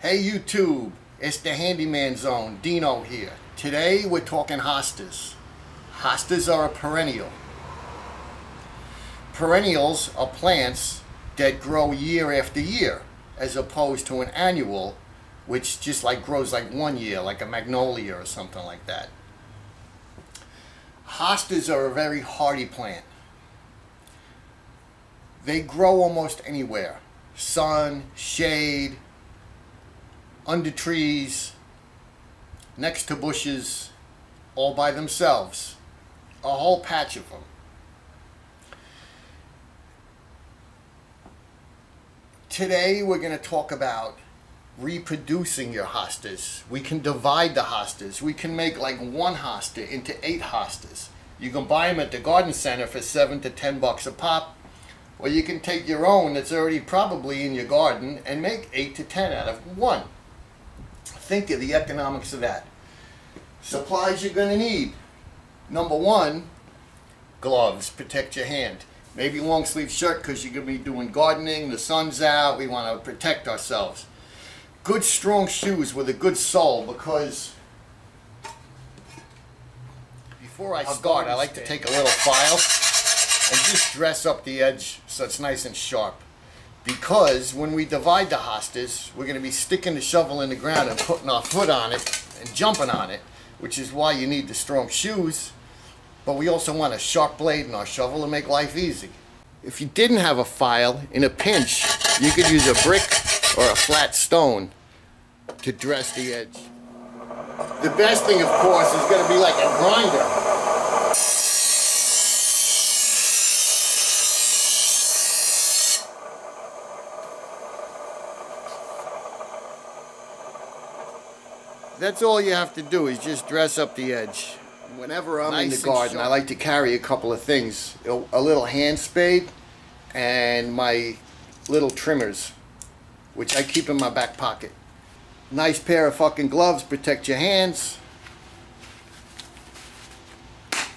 Hey YouTube, it's the Handyman Zone, Dino here. Today we're talking hostas. Hostas are a perennial. Perennials are plants that grow year after year, as opposed to an annual, which just like grows like 1 year, like a magnolia or something like that. Hostas are a very hardy plant. They grow almost anywhere. Sun, shade, under trees, next to bushes, all by themselves. A whole patch of them. Today we're going to talk about reproducing your hostas. We can divide the hostas. We can make like one hosta into 8 hostas. You can buy them at the garden center for $7 to $10 a pop. Or you can take your own that's already probably in your garden and make 8 to 10 out of one. Think of the economics of that. Supplies you're going to need. Number 1, gloves. Protect your hand. Maybe a long sleeve shirt because you're going to be doing gardening. The sun's out. We want to protect ourselves. Good strong shoes with a good sole, because before I start I like to take a little file and just dress up the edge so it's nice and sharp. Because when we divide the hostas, we're going to be sticking the shovel in the ground and putting our foot on it and jumping on it, which is why you need the strong shoes. But we also want a sharp blade in our shovel to make life easy. If you didn't have a file, in a pinch, you could use a brick or a flat stone to dress the edge. The best thing, of course, is going to be like a grinder. That's all you have to do, is just dress up the edge. Whenever I'm in the garden, I like to carry a couple of things. A little hand spade and my little trimmers, which I keep in my back pocket. Nice pair of fucking gloves, protect your hands.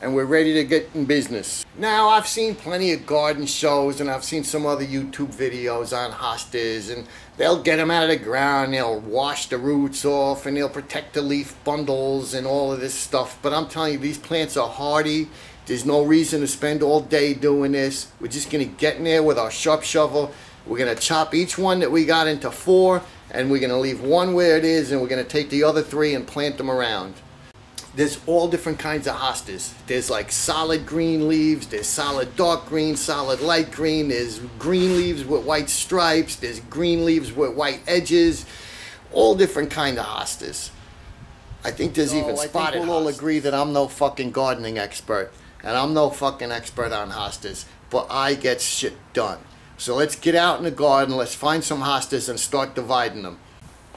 And we're ready to get in business. Now, I've seen plenty of garden shows and I've seen some other YouTube videos on hostas, and they'll get them out of the ground, they'll wash the roots off, and they'll protect the leaf bundles and all of this stuff. But I'm telling you, these plants are hardy. There's no reason to spend all day doing this. We're just going to get in there with our sharp shovel. We're going to chop each one that we got into 4, and we're going to leave one where it is, and we're going to take the other 3 and plant them around. There's all different kinds of hostas. There's like solid green leaves, there's solid dark green, solid light green, there's green leaves with white stripes, there's green leaves with white edges, all different kind of hostas. I think there's even spotted. I think we'll all agree that I'm no fucking gardening expert, and I'm no fucking expert on hostas, but I get shit done. So let's get out in the garden, let's find some hostas and start dividing them.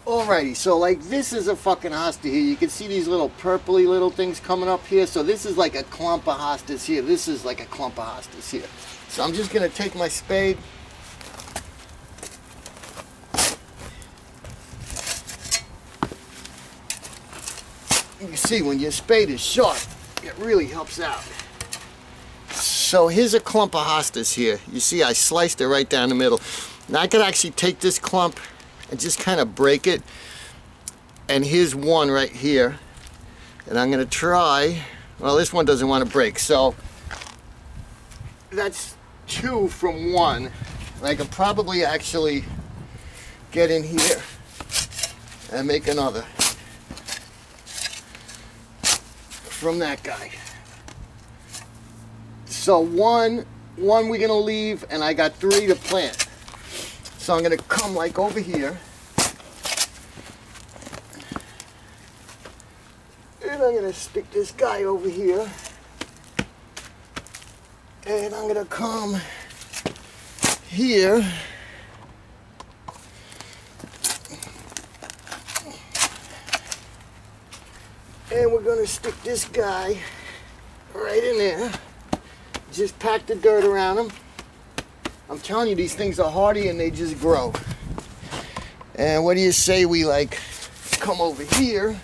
Alrighty, so like this is a fucking hosta here. You can see these little purpley little things coming up here. So this is like a clump of hostas here. This is like a clump of hostas here. So I'm just going to take my spade. You see, when your spade is sharp, it really helps out. So here's a clump of hostas here. You see, I sliced it right down the middle. Now I could actually take this clump and just kind of break it, and here's one right here, and I'm going to try. Well, this one doesn't want to break, so that's 2 from 1, and I can probably actually get in here and make another from that guy. So one we're going to leave, and I got 3 to plant. So I'm going to come like over here, and I'm going to stick this guy over here, and I'm going to come here, and we're going to stick this guy right in there. Just pack the dirt around him. I'm telling you, these things are hardy and they just grow. And what do you say we like come over here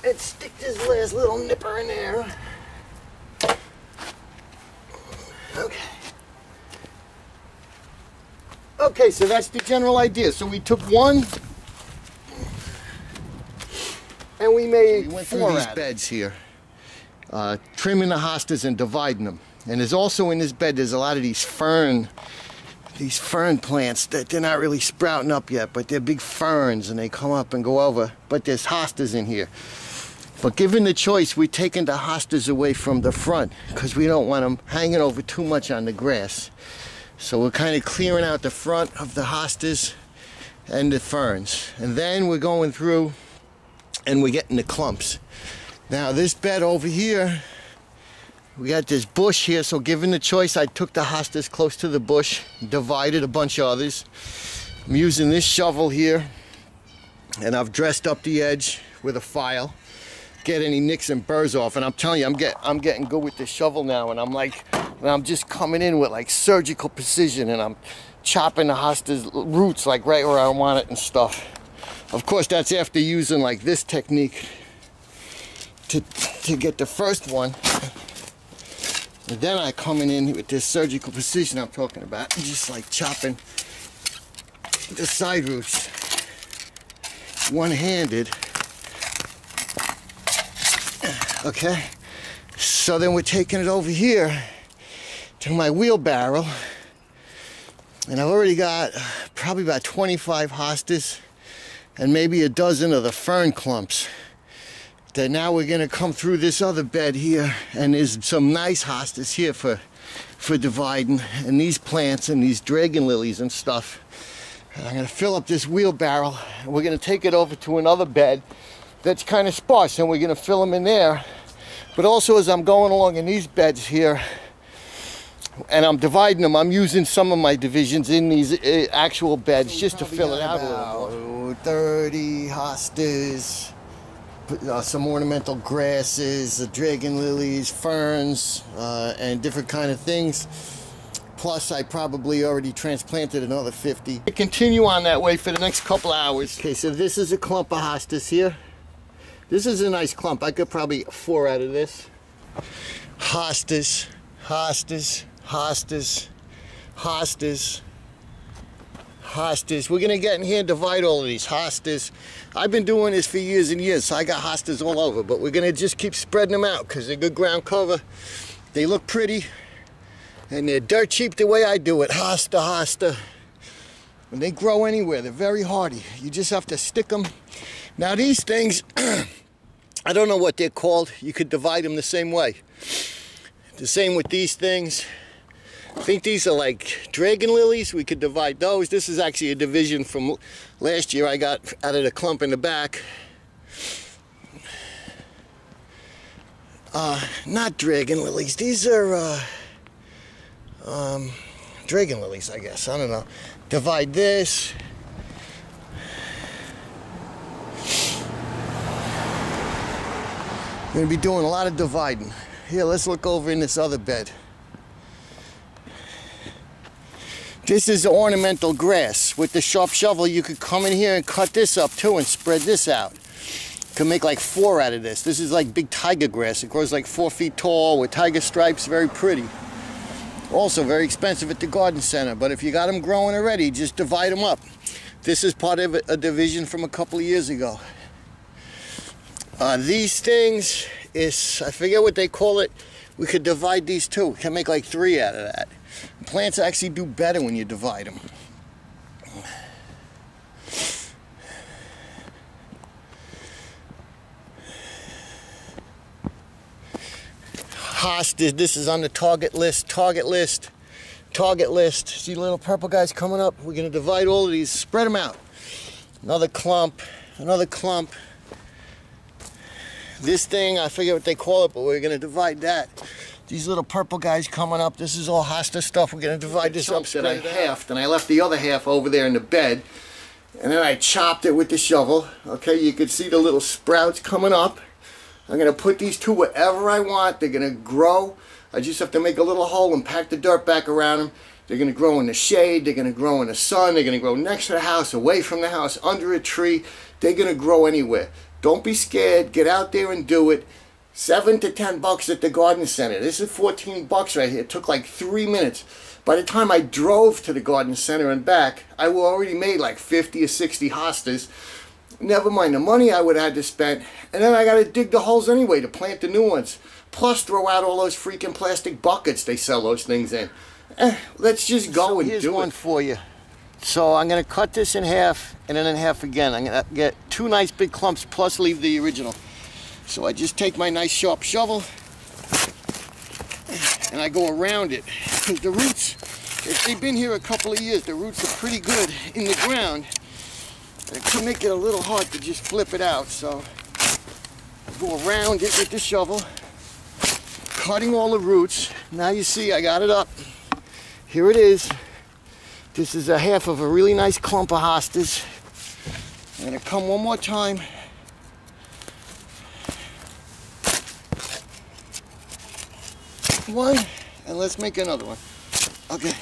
and stick this last little nipper in there. Okay. Okay, so that's the general idea. So we took one and we made went four through these out beds here, trimming the hostas and dividing them. And there's also in this bed, there's a lot of these fern plants that they're not really sprouting up yet, but they're big ferns and they come up and go over. But there's hostas in here. But given the choice, we're taking the hostas away from the front because we don't want them hanging over too much on the grass. So we're kind of clearing out the front of the hostas and the ferns. And then we're going through and we're getting the clumps. Now this bed over here, we got this bush here, so given the choice, I took the hostas close to the bush, divided a bunch of others. I'm using this shovel here, and I've dressed up the edge with a file, get any nicks and burrs off. And I'm telling you, I'm getting good with this shovel now, and I'm just coming in with like surgical precision, and I'm chopping the hostas roots like right where I want it and stuff. Of course, that's after using like this technique to get the first one. And then I come in with this surgical precision I'm talking about, just like chopping the side roots one-handed. Okay, so then we're taking it over here to my wheelbarrow, and I've already got probably about 25 hostas and maybe a dozen of the fern clumps. That now we're going to come through this other bed here, and there's some nice hostas here for dividing, and these plants and these dragon lilies and stuff. And I'm going to fill up this wheelbarrow, and we're going to take it over to another bed that's kind of sparse, and we're going to fill them in there. But also, as I'm going along in these beds here and I'm dividing them, I'm using some of my divisions in these actual beds just to fill it out a little more. 30 hostas. Some ornamental grasses, dragon lilies, ferns, and different kind of things. Plus, I probably already transplanted another 50. Continue on that way for the next couple hours. Okay, so this is a clump of hostas here. This is a nice clump. I could probably get 4 out of this. Hostas, hostas, hostas, hostas, hostas. We're gonna get in here and divide all of these hostas. I've been doing this for years and years, so I got hostas all over, but we're gonna just keep spreading them out because they're good ground cover. They look pretty, and they're dirt cheap the way I do it. Hosta, hosta. And they grow anywhere. They're very hardy. You just have to stick them. Now these things, I don't know what they're called. You could divide them the same way. The same with these things. I think these are like dragon lilies. We could divide those. This is actually a division from last year I got out of the clump in the back. Not dragon lilies. These are dragon lilies, I guess. I don't know. Divide this. I'm going to be doing a lot of dividing. Here, let's look over in this other bed. This is ornamental grass. With the sharp shovel, you could come in here and cut this up too and spread this out. You can make like 4 out of this. This is like big tiger grass. It grows like 4 feet tall with tiger stripes, very pretty. Also very expensive at the garden center, but if you got them growing already, just divide them up. This is part of a division from a couple of years ago. These things is, I forget what they call it. We could divide these too. We can make like 3 out of that. Plants actually do better when you divide them. Hostas, this is on the target list, target list, target list. See little purple guys coming up? We're going to divide all of these, spread them out. Another clump, another clump. This thing, I forget what they call it, but we're going to divide that. These little purple guys coming up, this is all hosta stuff. We're going to divide this up. That I halved, and I left the other half over there in the bed. And then I chopped it with the shovel. Okay, you can see the little sprouts coming up. I'm going to put these two wherever I want. They're going to grow. I just have to make a little hole and pack the dirt back around them. They're going to grow in the shade. They're going to grow in the sun. They're going to grow next to the house, away from the house, under a tree. They're going to grow anywhere. Don't be scared. Get out there and do it. $7 to $10 at the garden center. This is $14 right here. It took like 3 minutes. By the time I drove to the garden center and back, I already made like 50 or 60 hostas. Never mind the money I would have had to spend. And then I got to dig the holes anyway to plant the new ones. Plus throw out all those freaking plastic buckets they sell those things in. Let's just go and do it. Here's one for you. So I'm going to cut this in half and then in half again. I'm going to get 2 nice big clumps plus leave the original. So I just take my nice sharp shovel and I go around it. Because the roots, if they've been here a couple of years, the roots are pretty good in the ground. It can make it a little hard to just flip it out. So I go around it with the shovel, cutting all the roots. Now you see I got it up. Here it is. This is a half of a really nice clump of hostas. I'm going to come one more time. One, and let's make another one. Okay.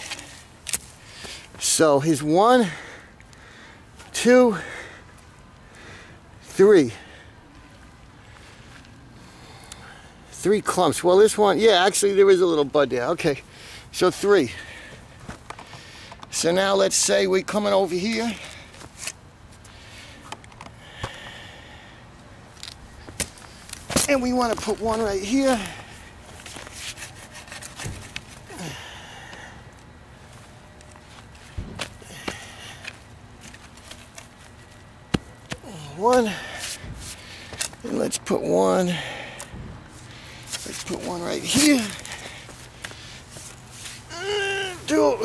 So here's 1, 2, 3. 3 clumps. Well, this one, yeah, actually there is a little bud there. Okay, so 3. So now let's say we're coming over here. And we want to put one right here. One. And let's put one. Let's put one right here. 2.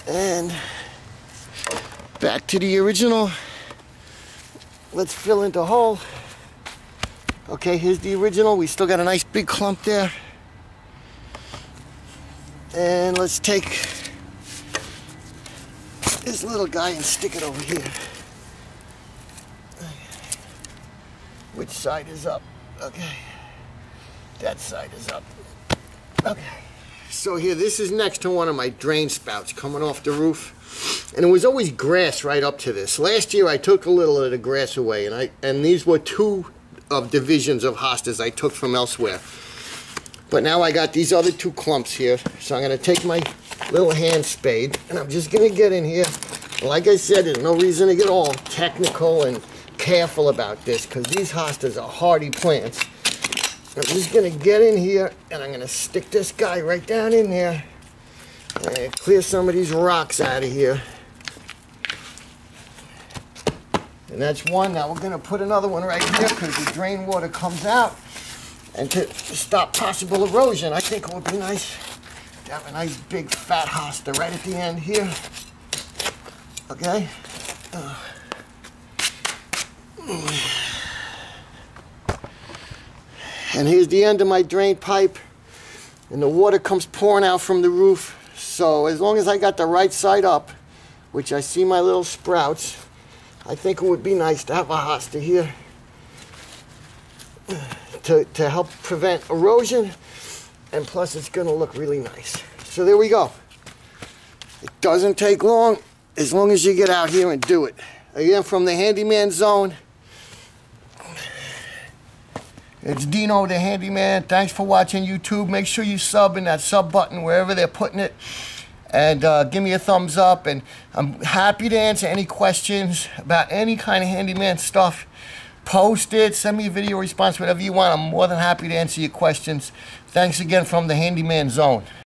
And back to the original. Let's fill in the hole. Okay, here's the original. We still got a nice big clump there. And let's take this little guy and stick it over here. Which side is up? Okay. That side is up. Okay. So here, this is next to one of my drain spouts coming off the roof. And it was always grass right up to this. Last year I took a little of the grass away, and these were 2 of divisions of hostas I took from elsewhere. But now I got these other 2 clumps here. So I'm going to take my little hand spade and I'm just going to get in here. Like I said, there's no reason to get all technical and careful about this because these hostas are hardy plants. I'm just going to get in here and I'm going to stick this guy right down in there and clear some of these rocks out of here. And that's one. Now we're going to put another one right here because the drain water comes out. And to stop possible erosion, I think it would be nice to have a nice big fat hosta right at the end here. Okay? And here's the end of my drain pipe. And the water comes pouring out from the roof. So as long as I got the right side up, which I see my little sprouts, I think it would be nice to have a hosta here to help prevent erosion. And plus it's going to look really nice. So there we go. It doesn't take long as you get out here and do it. Again, from the Handyman Zone, it's Dino the Handyman. Thanks for watching YouTube. Make sure you sub in that sub button wherever they're putting it. And give me a thumbs up. And I'm happy to answer any questions about any kind of handyman stuff. Post it, send me a video response, whatever you want. I'm more than happy to answer your questions. Thanks again from the Handyman Zone.